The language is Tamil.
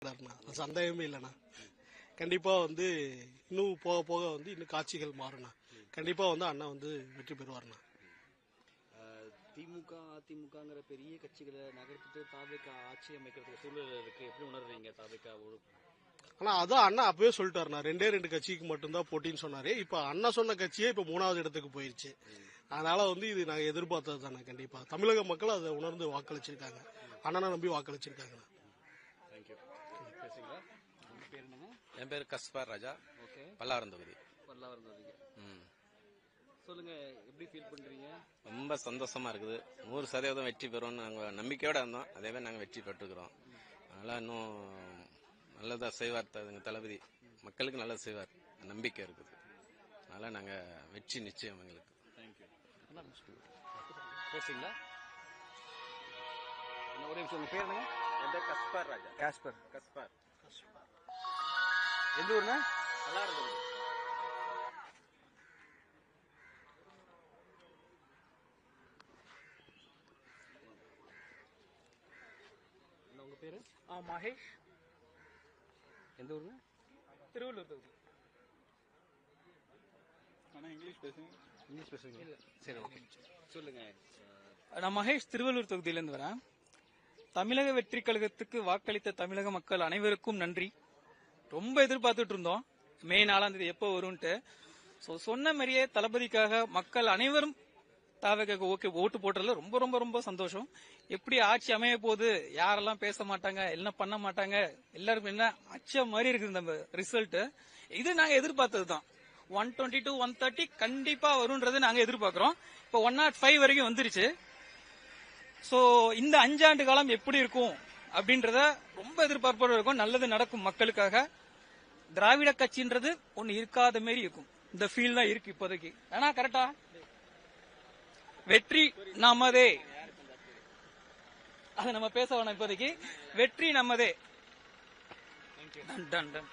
சந்தேகமே இல்லைண்ணா. கண்டிப்பா வந்து இன்னும் போக போக வந்து இன்னும் காட்சிகள் மாறுண்ணா. கண்டிப்பா வந்து அண்ணா வந்து வெற்றி பெறுவார்ண்ணா. திமுக அதிமுகங்கிற பெரிய கட்சிகளை நகர்த்திட்டு தாவேக ஆட்சி அமைக்கிறதுக்கு சூழல் இருக்கு. எப்படி உணர்றீங்க தாவேக? ஆனா அதான் அண்ணா அப்பவே சொல்லிட்டாருண்ணா, 2 கட்சிக்கு மட்டும்தான் போட்டின்னு சொன்னாரு. இப்ப அண்ணா சொன்ன கட்சியே இப்ப 3வது இடத்துக்கு போயிருச்சு. அதனால வந்து இது நாங்க எதிர்பார்த்தது தானே. கண்டிப்பா தமிழக மக்கள் அதை உணர்ந்து வாக்களிச்சிருக்காங்க. அண்ணனை நம்பி வாக்களிச்சிருக்காங்க. என் பேர் கஸ்பார் ராஜா. பல்லாவரம் தொகுதி. சொல்லுங்க, எப்படி ஃபீல் பண்றீங்க? ரொம்ப சந்தோஷமா இருக்குது. 100% வெற்றி பெறுவோம்னு நாங்கள் நம்பிக்கையோட இருந்தோம். அதேவே நாங்கள் வெற்றி பெற்றுக்கிறோம். அதனால இன்னும் நல்லதா செய்வார் எங்க தளபதி. மக்களுக்கு நல்லது செய்வார், நம்பிக்கை இருக்குது. அதனால நாங்க வெற்றி நிச்சயம் எங்களுக்கு. பேசுங்களா? ஒரே நிமிஷம், உங்க பேர் என்னங்க? என் பேர் கஸ்பார் ராஜா. கஸ்பார். எந்த ஊர்னா? பல்லாவரம் தொகுதி. உங்க பேரு? மகேஷ். எந்த ஊருங்க? திருவள்ளூர் தொகுதி. இங்கிலீஷ் பேசுங்க. சரி, ஓகே. சொல்லுங்க. நான் மகேஷ், திருவள்ளூர் தொகுதியிலிருந்து வரேன். தமிழக வெற்றி கழகத்துக்கு வாக்களித்த தமிழக மக்கள் அனைவருக்கும் நன்றி. ரொம்ப எதிர்பார்த்துட்டு இருந்தோம் மே 4ஆம் தேதி எப்போ வரும்ட்டு. சொன்ன மாதிரியே தளபதிக்காக மக்கள் அனைவரும் தாவேக்காக ஓட்டு போட்டதுல ரொம்ப ரொம்ப ரொம்ப சந்தோஷம். எப்படி ஆட்சி அமைய போகுது, யாரெல்லாம் பேச மாட்டாங்க, என்ன பண்ண மாட்டாங்க, எல்லாருக்கும் என்ன அச்ச மாதிரி இருக்குது நம்ம ரிசல்ட். இது நாங்க எதிர்பார்த்தது தான். 122 130 கண்டிப்பா வரும்ன்றது நாங்க எதிர்பார்க்கிறோம். இப்போ 105 வரைக்கும் வந்துருச்சு. சோ இந்த 5 ஆண்டு காலம் எப்படி இருக்கும் அப்படின்றத ரொம்ப எதிர்பார்ப்போட இருக்கும். நல்லது நடக்கும் மக்களுக்காக. திராவிட கட்சின்றது ஒன்னு இருக்காத மாதிரி இருக்கும். இந்த ஃபீல் தான் இருக்கு இப்போதைக்கு. ஆனா கரெக்டா வெற்றி நமதே. அது நம்ம பேச வேணாம் இப்போதைக்கு. வெற்றி நமதே. Done done done.